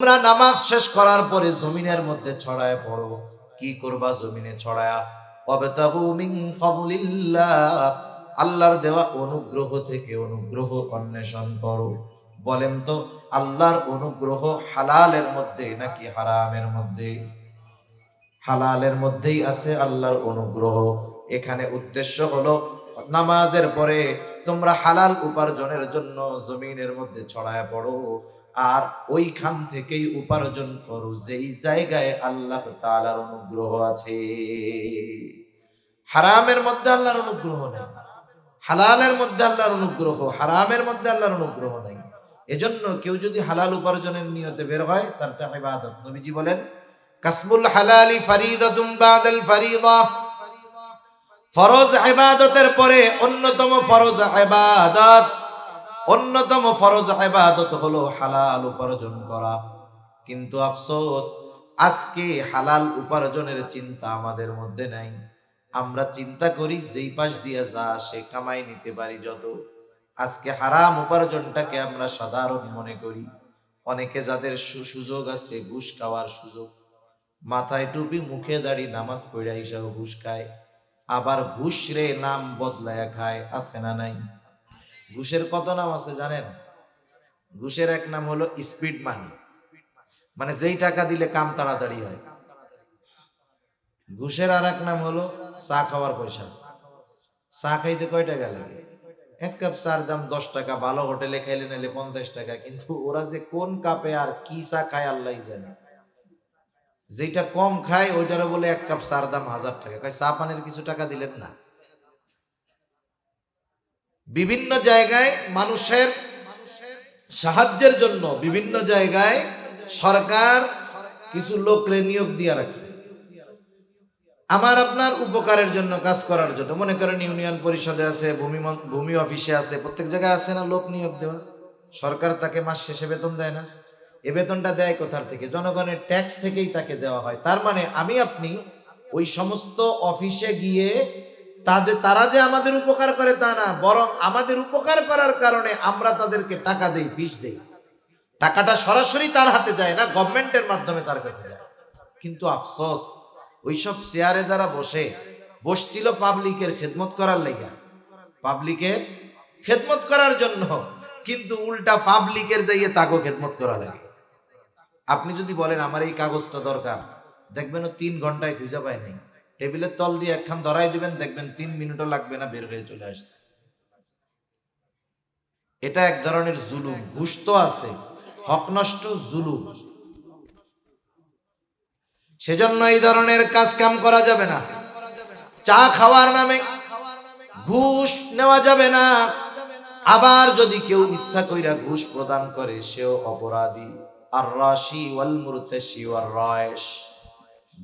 তোমরা নামাজ শেষ করার পরে জমিনের মধ্যে ছড়ায় পড়ো। কি করবা জমিনে ছড়ায়া? ওয়াবতাগু মিন ফাদলিল্লাহ, আল্লাহর দেওয়া অনুগ্রহ থেকে অনুগ্রহ অন্বেষণ করো। বলেন তো, আল্লাহর অনুগ্রহ হালালের মধ্যে নাকি হারামের মধ্যে? হালালের মধ্যেই আছে আল্লাহর অনুগ্রহ। এখানে উদ্দেশ্য হলো নামাজের পরে তোমরা হালাল উপার্জনের জন্য জমিনের মধ্যে ছড়ায় পড়ো, আর ওইখান থেকেই উপার্জন করো যেই জায়গায় আল্লাহ তাআলার অনুগ্রহ আছে। হারামের মধ্যে আল্লাহর অনুগ্রহ নেই, হালালের মধ্যে আল্লাহর অনুগ্রহ, হারামের মধ্যে আল্লাহর অনুগ্রহ নেই। এজন্য কেউ যদি হালাল উপার্জনের নিয়তে বের হয়, তারটা ইবাদত। নবীজি বলেন, কাসবুল হালালি ফারিদাতুম বাদাল ফারিদা, ফরজ ইবাদতের পরে অন্যতম ফরজ ইবাদত, অন্যতম ফরজ ইবাদত হলো হালাল উপার্জন করা। কিন্তু আফসোস, আজকে হালাল উপার্জনের চিন্তা আমাদের মধ্যে নাই। আমরা চিন্তা করি যেই পাশ দিয়ে যা সে কামাই নিতে পারি যত। আজকে হারাম উপার্জনটাকে আমরা সাধারণ মনে করি। অনেকে যাদের সুযোগ আছে ঘুষ খাওয়ার সুযোগ, মাথায় টুপি মুখে দাড়ি নামাজ পড়া হিসাবে ঘুষ খায়, আবার ঘুষ রে নাম বদলায়া খায়। আছে না নাই? ঘুষের কত নাম আছে জানেন? ঘুষের এক নাম হলো স্পিড মানি, মানে যেই টাকা দিলে কাম তাড়াতাড়ি হয়। ঘুষের আর এক নাম হলো চা খাওয়ার পয়সা। চা খাইতে কয় টাকা লাগে? এক কাপ চার দাম 10 টাকা, ভালো হোটেলে খাইলে নিলে 50 টাকা। কিন্তু ওরা যে কোন কাপে আর কি চা খায় আল্লাহ জানে। যেটা কম খায় ওইটারও বলে এক কাপ চার দাম 1000 টাকা। কয় চা পানের কিছু টাকা দিলেন না? বিভিন্ন জায়গায় মানুষের সাহায্যের জন্য বিভিন্ন জায়গায় সরকার কিছু লোকরে নিয়োগ দিয়ে রাখছে আমার আপনার উপকারের জন্য, কাজ করার জন্য। মনে করেন ইউনিয়ন পরিষদে আছে, ভূমি অফিসে আছে, প্রত্যেক জায়গায় আছে না লোক নিয়োগ দেওয়া। সরকার তাকে মাস শেষে বেতন দেয় না? এ বেতনটা দেয় কোথার থেকে? জনগণের ট্যাক্স থেকেই তাকে দেওয়া হয়। তার মানে আমি আপনি ওই সমস্ত অফিসে গিয়ে তারা যে আমাদের উপকার করে তা না, বরং আমাদের উপকার করার কারণে আমরা তাদেরকে টাকা দেই, ফিস দেই। টাকাটা সরাসরি তার হাতে যায় না, গভর্নমেন্টের মাধ্যমে তার কাছে যায়। কিন্তু আফসোস, ওইসব চেয়ারে যারা বসছিল পাবলিকের খেদমত করার লাইগা, পাবলিকের খেদমত করার জন্য, কিন্তু উল্টা পাবলিকের যাইয়ে তাকে খেদমত করা লাগে। আপনি যদি বলেন আমার এই কাগজটা দরকার, দেখবেন ও 3 ঘন্টায় খুঁজে পায় নাই। টেবিলের তল দিয়ে একখান ধরাই দিবেন, দেখবেন 3 মিনিটও লাগবে না, বের হয়ে চলে আসছে। এটা এক ধরনের জুলুম। ঘুষ তো আছে, হক নষ্ট জুলুম। সেজন্য এই ধরনের কাজ কাম করা যাবে না। চা খাওয়ার নামে ঘুষ নেওয়া যাবে না। আবার যদি কেউ ইচ্ছা কইরা ঘুষ প্রদান করে, সেও অপরাধী। আর রাশি ওয়াল মুরতাশি ওয়ার রায়েশ,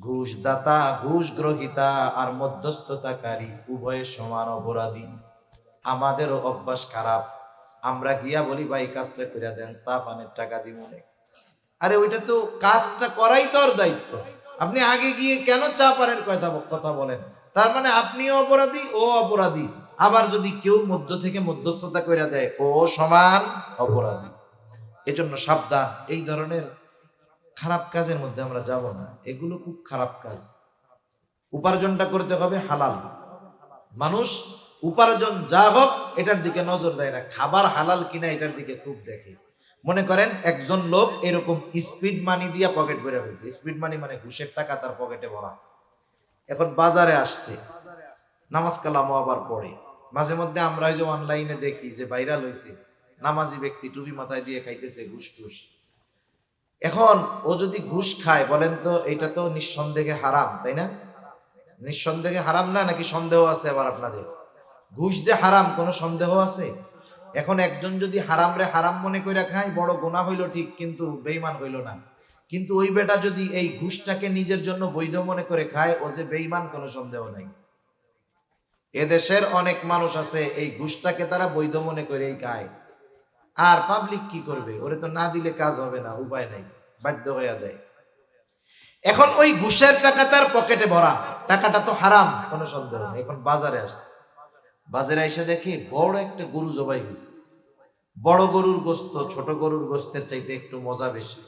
ঘুষ দাতা, ঘুষ গ্রহীতা আর মধ্যস্থতাকারী উভয়ে সমান অপরাধী। আমাদেরও অভ্যাস খারাপ। আমরা গিয়া বলি ভাই কাজটা কইরা দেন, চা পানের টাকা দিব না। আরে ওইটা তো কাজটা করাই তো ওর দায়িত্ব। আপনি আগে গিয়ে কেন চা পানের কথা বলেন? তার মানে আপনিও অপরাধী, ও অপরাধী। আবার যদি কেউ মধ্য থেকে মধ্যস্থতা কইরা দেয়, ও সমান অপরাধী। এজন্য সাবধান, এই ধরনের খারাপ কাজের মধ্যে আমরা যাব না। এগুলো খুব খারাপ কাজ। উপার্জনটা করতে হবে হালাল। মানুষ উপার্জন যা হোক এটার দিকে নজর দেয় না, খাবার হালাল কিনা এটার দিকে খুব দেখে। মনে করেন একজন লোক এরকম স্পিড মানি দিয়া পকেট ভরে ফেলছে। স্পিড মানি মানে ঘুষের টাকা তার পকেটে ভরা। এখন বাজারে আসছে, নামাজ কালামও আবার পড়ে। মাঝে মধ্যে আমরা যে অনলাইনে দেখি যে ভাইরাল হয়েছে, নামাজি ব্যক্তি টুপি মাথায় দিয়ে খাইতেছে ঘুষ টুস। এখন ও যদি ঘুষ খায়, বলেন তো এটা তো নিঃসন্দেহে হারাম, তাই না? নিঃসন্দেহে হারাম না? নাকি সন্দেহ আছে আবার আপনাদের? ঘুষ যে হারাম কোনো সন্দেহ আছে? এখন একজন যদি হারাম রে হারাম মনে করে খায়, বড় গুনাহ হইল ঠিক, কিন্তু বেঈমান হইল না। কিন্তু ওই বেটা যদি এই ঘুষটাকে নিজের জন্য বৈধ মনে করে খায়, ও যে বেঈমান কোনো সন্দেহ নাই। এদেশের অনেক মানুষ আছে এই ঘুষটাকে তারা বৈধ মনে করেই খায়। আর পাবলিক কি করবে? ওরে তো না দিলে কাজ হবে না, উপায় নাই, বাধ্য হইয়া দেয়। এখন ওই ঘুষের টাকা তার পকেটে ভরা, টাকাটা তো হারাম কোনো সন্দেহ নেই। এখন বাজারে আসছে, বাজারে এসে দেখি বড় একটা গরু জবাই হয়েছে। বড় গরুর গোস্ত ছোট গরুর গোস্তের চাইতে একটু মজা বেশি।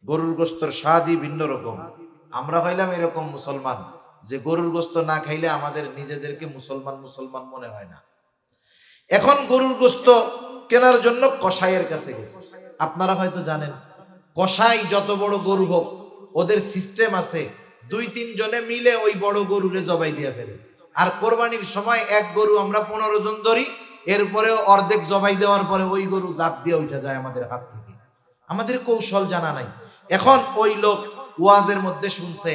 গরুর গোস্তর স্বাদই ভিন্ন রকম। আমরা হইলাম এরকম মুসলমান যে গরুর গোস্ত না খাইলে আমাদের নিজেদেরকে মুসলমান মুসলমান মনে হয় না। এখন গরুর গোস্ত কেনার জন্য কসাইয়ের কাছে গেছে। আপনারা হয়তো জানেন, কসাই যত বড় গরু হোক, ওদের সিস্টেম আছে, 2-3 জনে মিলে ওই বড় গরুরে জবাই দিয়ে ফেলে। আর কোরবানির সময় এক গরু আমরা 15 জন ধরি, এরপরেও অর্ধেক জবাই দেওয়ার পরে ওই গরু লাফ দিয়ে উঠে যায় আমাদের হাত থেকে। আমাদের কৌশল জানা নাই। এখন ওই লোক ওয়াজের মধ্যে শুনছে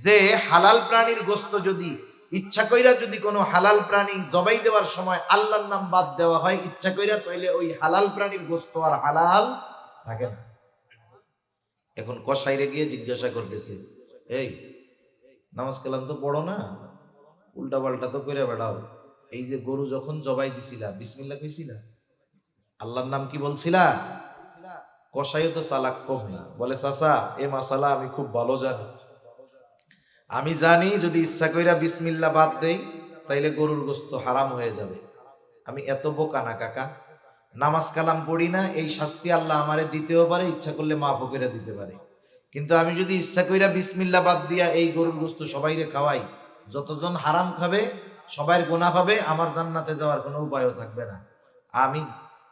যে হালাল প্রাণীর গোস্ত যদি ইচ্ছা কইরা যদি কোনো হালাল প্রাণী জবাই দেওয়ার সময় আল্লাহর নাম বাদ দেওয়া হয় ইচ্ছা কইরা, তাইলে ওই হালাল প্রাণীর গোস্ত আর হালাল থাকে না। এখন কসাইরে গিয়ে জিজ্ঞাসা করতেছে, এই নামাজ কালাম তো পড়ো না, উল্টা পাল্টা তো কইরা বেড়াও, এই যে গরু যখন জবাই দিছিলা বিসমিল্লাহ কইছিলা, আল্লাহর নাম কি বলছিলা? কসাইও তো চালাক কম না, বলে চাচা এ মাসালা আমি খুব ভালো জানি, আমি জানি যদি ইচ্ছা কইরা বিসমিল্লাহ বাদ দেই তাইলে গরুর গোস্ত হারাম হয়ে যাবে। আমি এত বোকা না কাকা, নামাজ কালাম পড়ি না, এই শাস্তি আল্লাহ আমারে দিতেও পারে, ইচ্ছা করলে মাফও করে দিতে পারে। কিন্তু আমি যদি ইচ্ছা কইরা বিসমিল্লাহ বাদ দিয়া এই গরুর গোস্ত সবাইরে খাওয়াই, যতজন হারাম খাবে সবাই গুনাহ হবে, আমার জান্নাতে যাওয়ার কোনো উপায়ও থাকবে না। আমি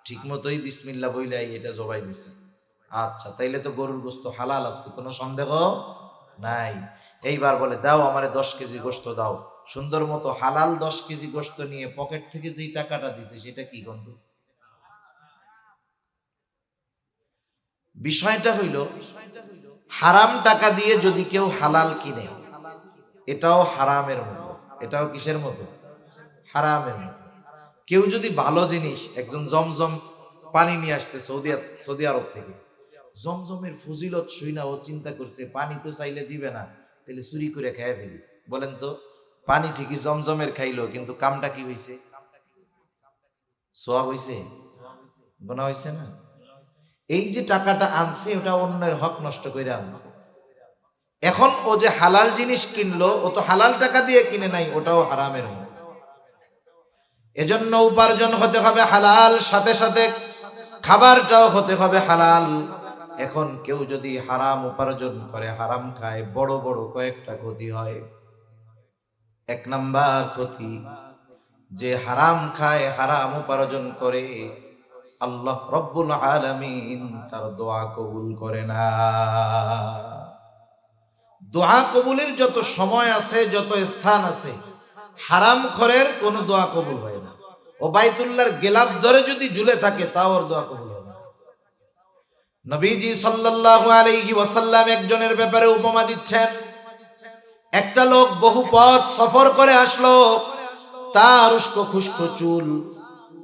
ঠিক মতোই বিসমিল্লাহ বইলাই এটা জবাই দিছি। আচ্ছা তাইলে তো গরুর গোস্ত হালাল আছে, কোনো সন্দেহ নাই। এইবার বলে দাও আমারে 10 কেজি গোস্ত দাও। সুন্দর মতো হালাল 10 কেজি গোস্ত নিয়ে পকেট থেকে যেই টাকাটা দিছে সেটা কি গন্ধ। বিষয়টা হইল হারাম টাকা দিয়ে যদি কেউ হালাল কিনে, এটাও হারামের মতো। এটাও কিসের মতো? হারামের মতো। কেউ যদি ভালো জিনিস, একজন জমজম পানি নিয়ে আসছে সৌদি আরব থেকে, জমজমের ফজিলত শুইনা ও চিন্তা করছে পানি তো চাইলে দিবে না, তাহলে চুরি করে খেয়ে ফেলি। বলেন তো, পানি ঠিকই জমজমের খাইলো, কিন্তু কামটা কি হইছে? সোয়াব হইছে? গুনাহ হইছে না? এই যে টাকাটা আনছে ওটা অন্যের হক নষ্ট করে আনছে। এখন ও যে হালাল জিনিস কিনলো, ও তো হালাল টাকা দিয়ে কিনে নাই, ওটাও হারামের মতো। এজন্য উপার্জন হতে হবে হালাল, সাথে সাথে খাবারটাও হতে হবে হালাল। এখন কেউ যদি হারাম উপার্জন করে, হারাম খায়, বড় বড় কয়েকটা ক্ষতি হয়। 1 নাম্বার ক্ষতি, যে হারাম খায়, হারাম উপার্জন করে, আল্লাহ রব্বুল আলামিন তার দোয়া কবুল করে না। দোয়া কবুলের যত সময় আছে, যত স্থান আছে, হারাম খরের কোনো দোয়া কবুল হয় না। ও বাইতুল্লাহর গেলাফ ধরে যদি ঝুলে থাকে তাও ওর দোয়া কবুল হবে না। নবীজি সাল্লাল্লাহু আলাইহি ওয়াসাল্লাম একজনের ব্যাপারে উপমা দিচ্ছেন। একটা লোক বহু পথ সফর করে আসলো, তার উস্কো খুস্কো চুল,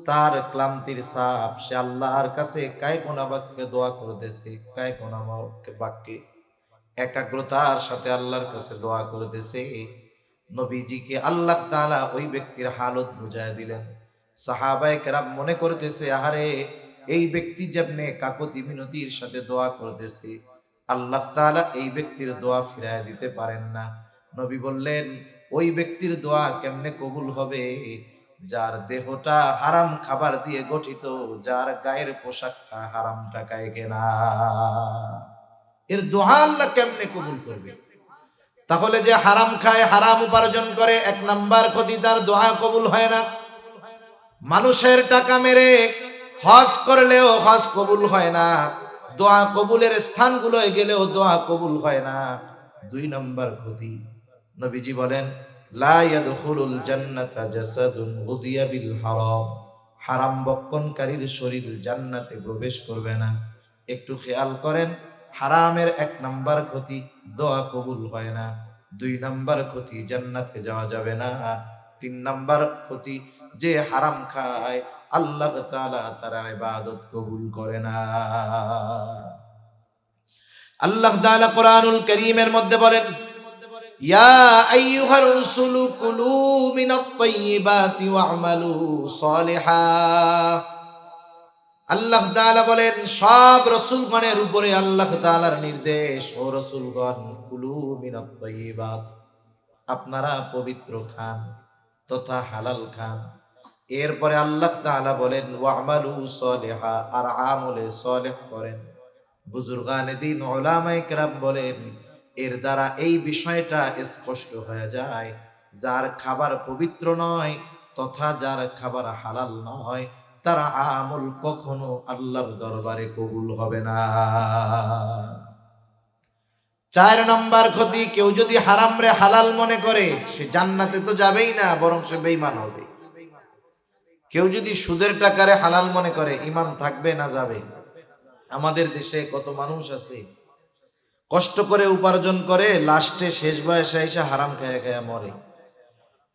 তার ক্লান্তির ছাপ, সে আল্লাহর কাছে কায়কোনা বাক্যে দোয়া করতেছে, কায়কোনা বাক্যে একাগ্রতার সাথে আল্লাহর কাছে দোয়া করতেছে। নবীজিকে আল্লাহ তাআলা ওই ব্যক্তির হালত বুঝায় দিলেন। সাহাবায়ে কেরাম মনে করতেছে, আহারে এই ব্যক্তি যেমনে কাকুতি মিনতির সাথে দোয়া করতেছে, আল্লাহ তাআলা এই ব্যক্তির দোয়া ফিরায় দিতে পারেন না। নবী বললেন, ওই ব্যক্তির দোয়া কেমনে কবুল হবে? যার দেহটা হারাম খাবার দিয়ে গঠিত, যার গায়ের পোশাকটা হারাম টাকায় কেনা, এর দোয়া আল্লাহ কেমনে কবুল করবে? তাহলে যে হারাম খায়, হারাম উপার্জন করে, 1 নাম্বার ক্ষতি, তার দোয়া কবুল হয় না। মানুষের টাকা মেরে হজ করলেও হজ কবুল হয় না, দোয়া কবুলের স্থানগুলোয় গেলেও দোয়া কবুল হয় না। 2 নাম্বার ক্ষতি, নবীজি বলেন, লা ইয়াদখুলুল জান্নাতা জাসাদুন গুদিয়া বিল হারাম, হারাম বক্ষণকারীর শরীর জান্নাতে প্রবেশ করবে না। একটু খেয়াল করেন, হারামের 1 নাম্বার ক্ষতি, দোয়া কবুল হয় না। 2 নাম্বার ক্ষতি, জান্নাতে যাওয়া যাবে না। 3 নাম্বার ক্ষতি, যে হারাম খায় আল্লাহ তাআলা তার ইবাদত কবুল করে না। আল্লাহ তাআলা কোরআনুল কারীমের মধ্যে বলেন, ইয়া আইয়ুহার রাসূলু কুলু মিনাত তাইয়্যিবাতি ওয়া'মালু সলিহা। আল্লাহ তাআলা বলেন, সব রাসূলগণের উপরে আল্লাহ তাআলার নির্দেশ, ও রাসূলগণ, কুলু মিনাত তাইয়্যিবাত, আপনারা পবিত্র খান তথা হালাল খান। এরপরে আল্লাহ তাআলা বলেন, ওয়া'মালু সলিহা, আর আমলে সলিহ করেন। বুজুর্গানে দিন উলামায়ে কেরাম বলেন এর দ্বারা এই বিষয়টা স্পষ্ট হয়ে যায়, যার খাবার পবিত্র নয় তথা যার খাবার হালাল নয় তার আমল কখনো আল্লাহর দরবারে কবুল হবে না। 4 নম্বর ক্ষতি, কেউ যদি হারাম রে হালাল মনে করে সে জান্নাতে তো যাবেই না, বরং সে বেঈমান হবে। কেউ যদি সুদের টাকারে হালাল মনে করে ঈমান থাকবে না যাবে? আমাদের দেশে কত মানুষ আছে কষ্ট করে উপার্জন করে লাস্টে শেষ বয়সে এসে হারাম খায়া খায়া মরে।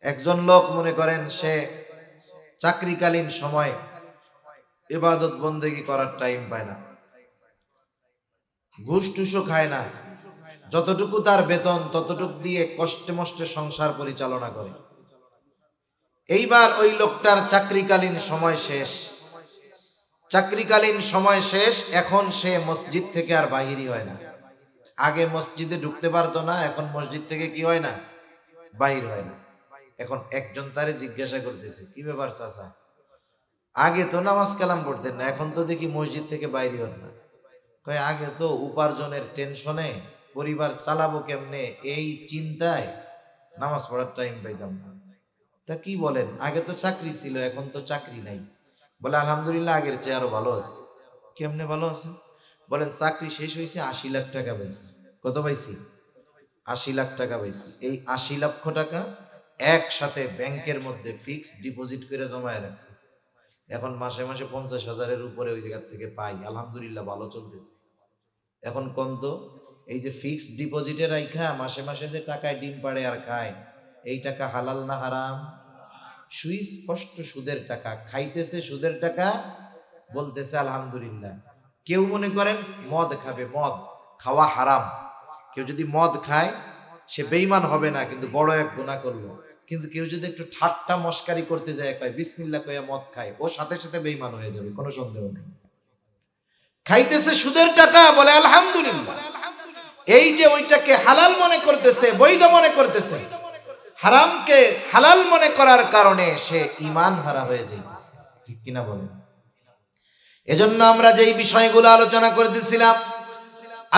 একজন লোক মনে করেন সে চাকরিকালীন সময় ইবাদত বন্দেগী করার টাইম পায় না, ঘুষ টুসও খায় না, যতটুকু তার বেতন ততটুকু দিয়ে কষ্টে মষ্টে সংসার পরিচালনা করে। এইবার ওই লোকটার চাকরিকালীন সময় শেষ, চাকরিকালীন সময় শেষ, এখন সে মসজিদ থেকে আর বাহিরই হয় না। আগে মসজিদে ঢুকতে পারতো না, এখন মসজিদ থেকে কি হয় না, বাহির হয় না। এখন একজন তারে জিজ্ঞাসা করতেছে, কি ব্যাপার চাচা, আগে তো নামাজ কালাম পড়তেন না, এখন তো দেখি মসজিদ থেকে বাইরে হন না। কয় আগে তো উপার্জনের টেনশনে পরিবার চালাবো কেমনে এই চিন্তায় নামাজ পড়ার টাইম পাইতাম না। তা কি বলেন, আগে তো চাকরি ছিল এখন তো চাকরি নাই। বলে আলহামদুলিল্লাহ আগের চেয়ে আরো ভালো আছে। কেমনে ভালো আছে? বলেন চাকরি শেষ হয়েছে, 80 লাখ টাকা পাইছি। কত পাইছি? 80 লাখ টাকা পাইছি। এই 80 লক্ষ টাকা একসাথে ব্যাংকের মধ্যে ফিক্সড ডিপোজিট করে জমায় রাখছে। এখন মাসে মাসে 50,000-এর উপরে ওই জায়গা থেকে পাই, আলহামদুলিল্লাহ ভালো চলতেছে। এখন কোন তো এই যে ফিক্সড ডিপোজিটে রাখা মাসে মাসে যে টাকায় ডিম পাড়ে আর খায়, এই টাকা হালাল না হারাম? সুস্পষ্ট সুদের টাকা, খাইতেছে সুদের টাকা, বলতেছে আলহামদুলিল্লাহ। কেউ মনে করেন মদ খাবে, মদ খাওয়া হারাম, কেউ যদি মদ খায় সে বেঈমান হবে না, কিন্তু বড় এক গুনাহ করলো। কিন্তু কেউ যদি একটু ঠাট্টা মস্কারি করতে যায়, কয় বিসমিল্লাহ কইয়া মদ খায়, ও সাথে সাথে বেঈমান হয়ে যাবে, কোনো সন্দেহ নেই। খাইতেছে সুদের টাকা, বলে আলহামদুলিল্লাহ। এই যে ওইটাকে হালাল মনে করতেছে, বৈধ মনে করতেছে, হারামকে হালাল মনে করার কারণে সে ঈমান হারা হয়ে যাইতেছে, ঠিক কিনা বলেন? এজন্য আমরা যেই বিষয়গুলো আলোচনা করতেছিলাম,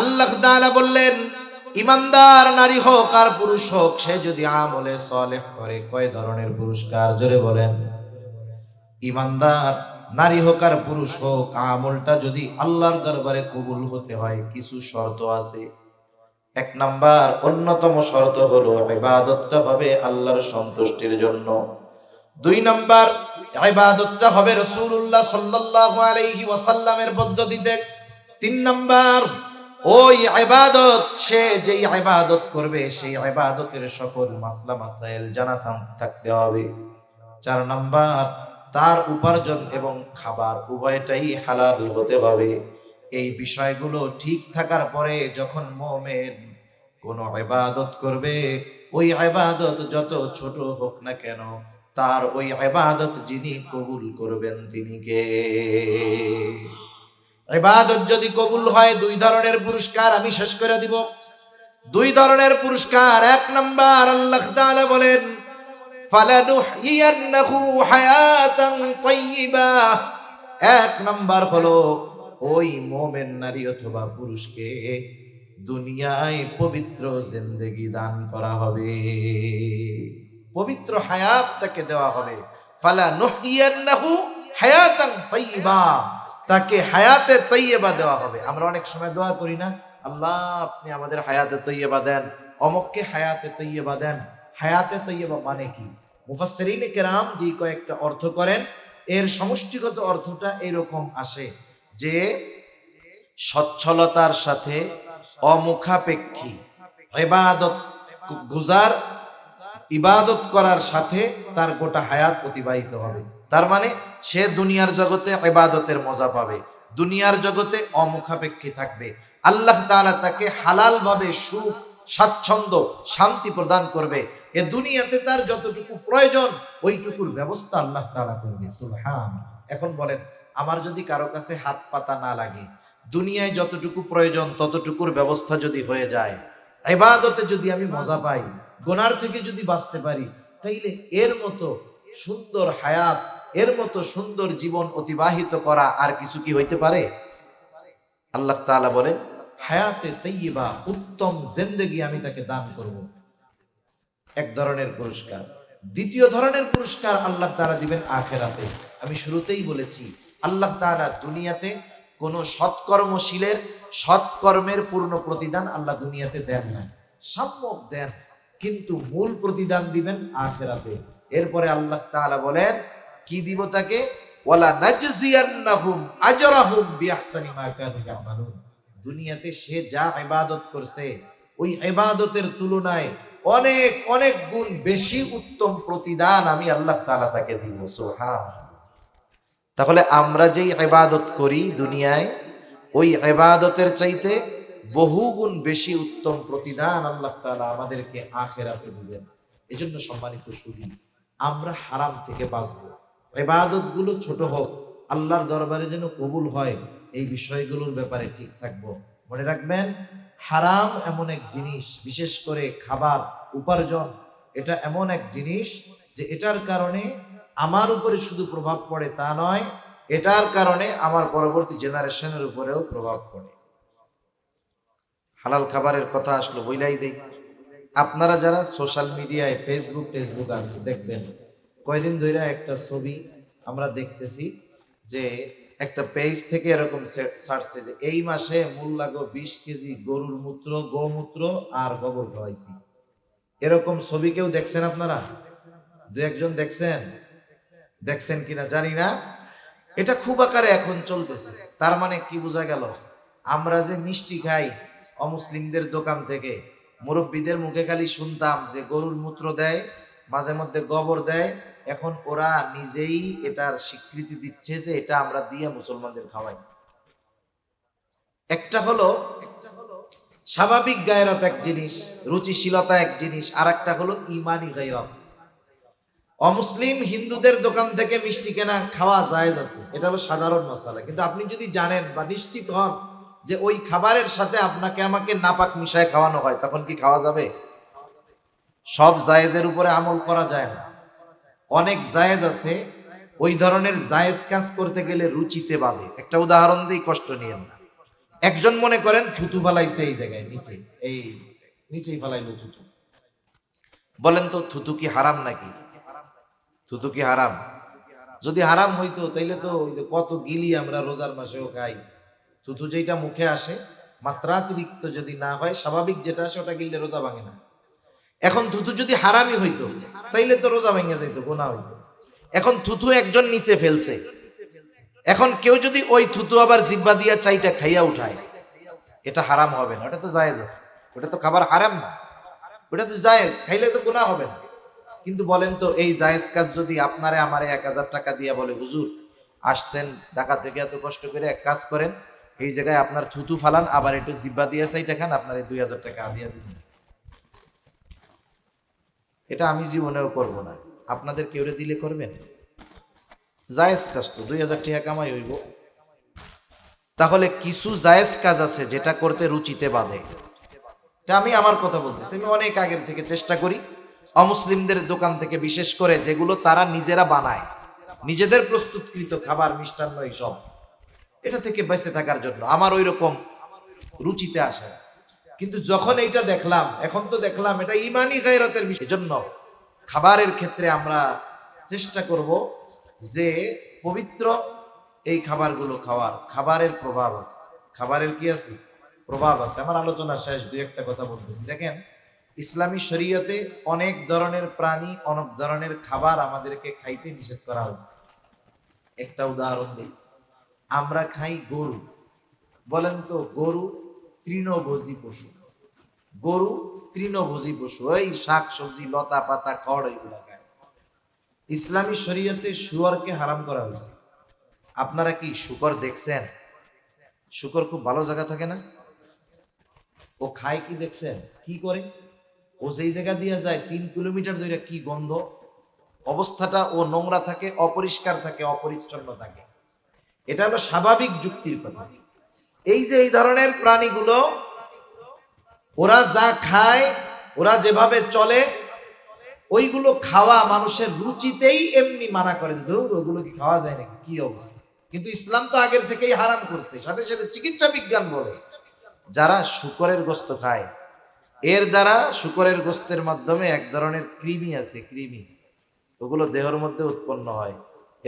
আল্লাহ তাআলা বললেন ইমানদার নারী হোক আর পুরুষ হোক, সে যদি আমলে সালেহ করে, কয় ধরনের পুরস্কার জোরে বলেন? ইমানদার নারী হোক আর পুরুষ হোক, আমলটা যদি আল্লাহর দরবারে কবুল হতে হয় কিছু শর্ত আছে। 1 নাম্বার অন্যতম শর্ত হলো ইবাদতটা হবে আল্লাহর সন্তুষ্টির জন্য। 2 নাম্বার ইবাদতটা হবে রাসূলুল্লাহ সাল্লাল্লাহু আলাইহি ওয়াসাল্লামের পদ্ধতিতে। 3 নাম্বার ওই ইবাদত, সে যেই ইবাদত করবে সেই ইবাদতের সকল মাসলা মাসাইল জানা থাকতে হবে। 4 নাম্বার তার উপার্জন এবং খাবার উভয়টাই হালাল হতে হবে। এই বিষয়গুলো ঠিক থাকার পরে যখন মুমিন কোন ইবাদত করবে, ওই ইবাদত যত ছোট হোক না কেন, তার ওই ইবাদত যিনি কবুল করবেন তিনি কে? ইবাদত যদি কবুল হয় 2 ধরনের পুরস্কার আমি শেষ করে দিব। 2 ধরনের পুরস্কার। 1 নাম্বার আল্লাহ তাআলা বলেন ফালানুহইয়ান্নাহু হায়াতান তাইয়্যিবা। 1 নাম্বার হলো ওই মুমিন নারী অথবা পুরুষকে দুনিয়ায় পবিত্র জিন্দেগি দান করা হবে, পবিত্র হায়াত তাকে দেওয়া হবে। ফালানুহইয়ান্নাহু হায়াতান তাইয়্যিবা, তাকে হায়াতে তাইয়্যিবা দেওয়া হবে। আমরা অনেক সময় দোয়া করি না, আল্লাহ আপনি আমাদের হায়াতে তাইয়্যিবা দেন, অমুককে হায়াতে তাইয়্যিবা দেন। হায়াতে তাইয়্যিবা মানে কি? মুফাসসিরিনে কেরাম যে কয়েকটা অর্থ করেন, এর সমষ্টিগত অর্থটা এরকম আসে যে সচ্ছলতার সাথে অমুখাপেক্ষী ইবাদত গুজার, ইবাদত করার সাথে তার গোটা হায়াত অতিবাহিত হবে। তার মানে সে দুনিয়ার জগতে ইবাদতের মজা পাবে, দুনিয়ার জগতে অমুখাপেক্ষী থাকবে। আল্লাহ তাআলা তাকে হালাল ভাবে সুখ, স্বাচ্ছন্দ্য, শান্তি প্রদান করবে। এ দুনিয়াতে তার যতটুকু প্রয়োজন ওইটুকুর ব্যবস্থা আল্লাহ তাআলা করবে। সুবহানাল্লাহ। এখন বলেন, আমার যদি কারো কাছে হাত পাতা না লাগে, দুনিয়ায় যতটুকু প্রয়োজন ততটুকুর ব্যবস্থা যদি হয়ে যায়, ইবাদতে যদি আমি মজা পাই, গুনার থেকে যদি বাঁচতে পারি, তাইলে এর মতো সুন্দর হায়াত, এর মতো সুন্দর জীবন অতিবাহিত করা আর কিছু কি হইতে পারে? আল্লাহ তাআলা বলেন হায়াতে তাইয়্যিবা, উত্তম জিন্দেগি আমি তাকে দান করব। এক ধরনের পুরস্কার। দ্বিতীয় ধরনের পুরস্কার আল্লাহ তাআলা দিবেন আখিরাতে। আমি শুরুতেই বলেছি আল্লাহ তাআলা দুনিয়াতে কোন সৎকর্মশীলের সৎকর্মের পূর্ণ প্রতিদান আল্লাহ দুনিয়াতে দেন না, সাম্যক দেন, কিন্তু মূল প্রতিদান দিবেন আখিরাতে। এরপরে আল্লাহ তাআলা বলেন কি দিব তাকে, ওয়ালা নাজজিয়ান্নাহুম আজরাহুম বিআহসানি মা কানু ইয়ামালুন। দুনিয়াতে সে যা ইবাদত করছে ওই ইবাদতের তুলনায় অনেক অনেক গুণ বেশি উত্তম প্রতিদান আমি আল্লাহ তাআলা তাকে দিব। সুবহানাল্লাহ। তাহলে আমরা যেই ইবাদত করি দুনিয়ায়, ওই ইবাদতের চাইতে বহুগুণ বেশি উত্তম প্রতিদান আল্লাহ তাআলা আমাদেরকে আখিরাতে দিবেন। এজন্য সম্মানিত সুধী, আমরা হারাম থেকে বাঁচবো, ইবাদত গুলো ছোট হোক, আল্লাহর দরবারে যেন কবুল হয়, এই বিষয়গুলোর ব্যাপারে ঠিক থাকবো। মনে রাখবেন, হারাম এমন এক জিনিস, বিশেষ করে খাবার উপার্জন, এটা এমন এক জিনিস যে এটার কারণে আমার উপরে শুধু প্রভাব পড়ে তা নয়, এটার কারণে আমার পরবর্তী জেনারেশনের উপরেও প্রভাব পড়ে। হালাল খাবারের কথা আসলো বইলাই দেই। আপনারা যারা সোশ্যাল মিডিয়ায় ফেসবুক টেসবুক আছে দেখবেন, কয়দিন ধরে একটা ছবি আমরা দেখতেছি যে একটা পেজ থেকে এরকম ছাড়ছে যে এই মাসে মূল লাগো 20 কেজি গরুর মূত্র, গোমূত্র আর গোবর খাওয়াইছি। এরকম ছবি কেউ দেখছেন আপনারা? দু একজন দেখছেন কিনা জানি না। এটা খুব আকারে এখন চলতেছে। তার মানে কি বোঝা গেল, আমরা যে মিষ্টি খাই অমুসলিমদের দোকান থেকে, মুরব্বীদের মুখে খালি শুনতাম যে গরুর মূত্র দেয়, মাঝে মধ্যে গোবর দেয়, এখন ওরা নিজেই এটার স্বীকৃতি দিচ্ছে যে এটা আমরা দিয়ে মুসলমানদের খাওয়াই। একটা হলো স্বাভাবিক গায়রত এক জিনিস, রুচিশীলতা এক জিনিস, আর একটা হলো ইমানি গায়রত। অমুসলিম হিন্দুদের দোকান থেকে মিষ্টি কেনা খাওয়া জায়েজ আছে, এটা হলো সাধারণ মাসালা। কিন্তু আপনি যদি জানেন বা নিশ্চিত হন যে ওই খাবারের সাথে আপনাকে আমাকে নাপাক মিশায় খাওয়ানো হয়, তখন কি খাওয়া যাবে? সব জায়েজের উপরে আমল করা যায় না। অনেক জায়েজ আছে, ওই ধরনের জায়েজ কাজ করতে গেলে রুচিতে বাঁধে। একটা উদাহরণ দিই, কষ্ট নিয়েন না। একজন মনে করেন থুতু ফালাইছে এই জায়গায়, নিচেই ফালাইলো থুতু। বলেন তো থুতু কি হারাম নাকি? থুতু কি হারাম? যদি হারাম হইতো তাইলে তো কত গিলি আমরা রোজার মাসেও খাই। থুতু যেটা মুখে আসে, মাত্রাতিরিক্ত যদি না হয়, স্বাভাবিক যেটা আসে ওটা গিললে রোজা ভাঙে না। এখন থুতু যদি হারামই হইতো তাইলে তো রোজা ভেঙে যাইতো, গুনাহ হইতো। এখন থুতু একজন নিচে ফেলছে, এখন কেউ যদি ওই থুতু আবার জিহ্বা দিয়া চাইটা খাইয়া উঠায়, এটা হারাম হবে না, ওটা তো জায়েজ আছে। ওটা তো খাবার হারাম না, ওটা তো জায়েজ, খাইলে তো গুনাহ হবে না। কিন্তু বলেন তো, এই জায়েজ কাজ যদি আপনারে আমারে 1000 টাকা দিয়া বলে, হুজুর আসছেন ঢাকা থেকে এত কষ্ট করে, এক কাজ করেন এই জায়গায় আপনার থুতু ফালান, আবার একটু জিহ্বা দিয়া চাইটা খান, আপনার 2000 টাকা দিয়া দিন। এটা আমি জীবনেও করব না, আপনাদের কেউ দিলে করবেন? জায়েজ কাজ তো, 2000 টাকা কামাই হইব। তাহলে কিছু জায়েজ কাজ আছে যেটা করতে রুচিতে বাঁধে। এটা আমি আমার কথা বলতেছি, আমি অনেক আগের থেকে চেষ্টা করি অমুসলিমদের দোকান থেকে, বিশেষ করে যেগুলো তারা নিজেরা বানায়, নিজেদের প্রস্তুতকৃত খাবার, মিষ্টান্ন, এইসব, এটা থেকে বেঁচে থাকার জন্য আমার ওই রকম রুচিতে আসে। কিন্তু যখন এইটা দেখলাম, এখন তো দেখলাম এটা ইমানি গায়রতের বিষয়। এজন্য খাবারের ক্ষেত্রে আমরা চেষ্টা করব যে পবিত্র এই খাবারগুলো খাওয়ার। খাবারের প্রভাব আছে, খাবারের কি আছে? প্রভাব আছে। আমার আলোচনা শেষ, দুই একটা কথা বলতেছি। দেখেন, ইসলামী শরীয়তে অনেক ধরনের প্রাণী, অনেক ধরনের খাবার আমাদেরকে খাইতে নিষেধ করা হয়েছে। একটা উদাহরণ দিই, আমরা খাই গরু। বলেন তো, গরু তৃণভোজী পশু, গরু তৃণভোজী পশু, ওই শাক সবজি, লতা পাতা, খড়, এগুলা খায়। ইসলামী শরীয়তে শুয়োরকে হারাম করা হয়েছে। আপনারা কি শুকর দেখছেন? শুকর খুব ভালো জায়গা থাকে না? ও খায় কি দেখছেন? কি করে? ও যেই জায়গা দিয়ে যায় 3 কিলোমিটার ধরে কি গন্ধ, অবস্থাটা ও নোংরা থাকে, অপরিষ্কার থাকে, অপরিচ্ছন্ন থাকে। এটা হলো স্বাভাবিক যুক্তির কথা। এই যে এই ধরনের প্রাণীগুলো, ওরা যা খায়, ওরা যেভাবে চলে, ওইগুলো খাওয়া মানুষের রুচিতেই এমনি মানা করেন, ধুর ওগুলো কি খাওয়া যায় নাকি, কি অবস্থা। কিন্তু ইসলাম তো আগের থেকেই হারাম করছে। সাথে সাথে চিকিৎসা বিজ্ঞান বলে যারা শুকরের গোশত খায়, এর দ্বারা শুকরের গোশতের মাধ্যমে এক ধরনের কৃমি আছে, কৃমি, ওগুলো দেহের মধ্যে উৎপন্ন হয়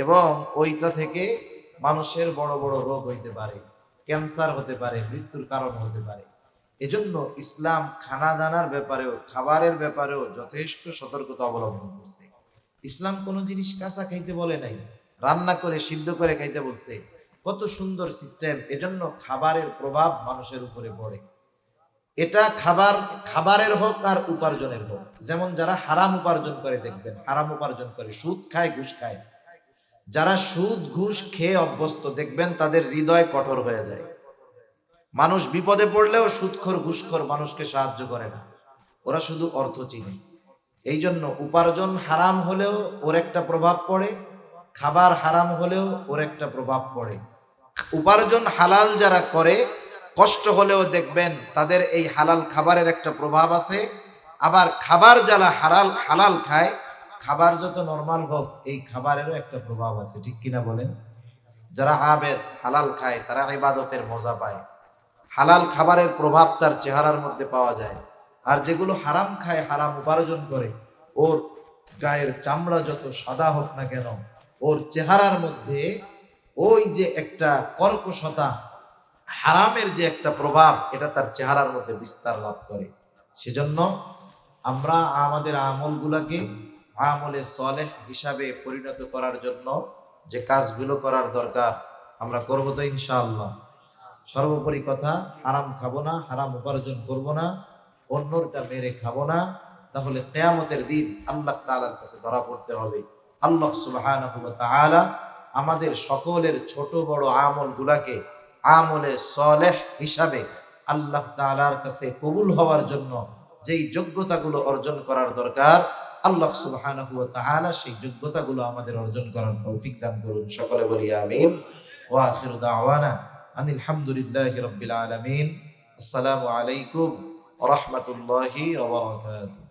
এবং ওইটা থেকে মানুষের বড় বড় রোগ হইতে পারে, ক্যান্সার হতে পারে, মৃত্যুর কারণ হতে পারে। এজন্য ইসলাম খানা দানার ব্যাপারেও, খাবারের ব্যাপারেও যথেষ্ট সতর্কতা অবলম্বন করছে। ইসলাম কোনো জিনিস কাঁচা খাইতে বলে নাই, রান্না করে সিদ্ধ করে খাইতে বলছে। কত সুন্দর সিস্টেম। এজন্য খাবারের প্রভাব মানুষের উপরে পড়ে। এটা খাবারের হোক আর উপার্জনের হোক। যেমন যারা হারাম উপার্জন করে, দেখবেন হারাম উপার্জন করে, সুদ খায়, ঘুষ খায়, যারা সুদ ঘুষ খেয়ে অভ্যস্ত, দেখবেন তাদের হৃদয় কঠোর হয়ে যায়। মানুষ বিপদে পড়লেও সুদখোর ঘুষখোর মানুষকে সাহায্য করে না, ওরা শুধু অর্থ চিনে। এই জন্য উপার্জন হারাম হলেও ওর একটা প্রভাব পড়ে, খাবার হারাম হলেও ওর একটা প্রভাব পড়ে। উপার্জন হালাল যারা করে, কষ্ট হলেও দেখবেন তাদের এই হালাল খাবারের একটা প্রভাব আছে। আবার খাবার যারা হালাল খায়, খাবার যত নরমাল হোক, এই খাবারেরও একটা প্রভাব আছে, ঠিক কিনা বলেন? যারা আবেদ, হালাল খায়, তারা ইবাদতের মজা পায়, হালাল খাবারের প্রভাব তার চেহারার মধ্যে পাওয়া যায়। আর যেগুলো হারাম খায়, হারাম উপার্জন করে, ওর গায়ের চামড়া যত সাদা হোক না কেন, ওর চেহারার মধ্যে ওই যে একটা কর্কশতা, হারামের যে একটা প্রভাব, এটা তার চেহারার মধ্যে বিস্তার লাভ করে। সেজন্য আমরা আমাদের আমলগুলাকে আমলে সলেহ হিসাবে পরিণত করার জন্য যে কাজগুলো করার দরকার আমরা করবো তো ইনশাআল্লাহ। সর্বোপরি কথা, হারাম খাবো না, হারাম উপার্জন করব না, অন্যটা মেরে খাবো না, তাহলে কিয়ামতের দিন আল্লাহ তাআলার কাছে ধরা পড়তে হবে। আল্লাহ সুবহানাহু ওয়া তাআলা আমাদের সকলের ছোট বড় আমলগুলাকে আমলে সলেহ হিসাবে আল্লাহ তাআলার কাছে কবুল হওয়ার জন্য যেই যোগ্যতাগুলো অর্জন করার দরকার, আল্লাহ সুবহানাহু ওয়া তাআলা সেই যোগ্যতাগুলো আমাদের অর্জন করার তৌফিক দান করুন। সকলে বলি আমিন। ওয়া আখিরু দাওয়ানা আনিল হামদুলিল্লাহি রাব্বিল আলামিন। আসসালামু আলাইকুম ওয়া রাহমাতুল্লাহি ওয়া বারাকাতুহু।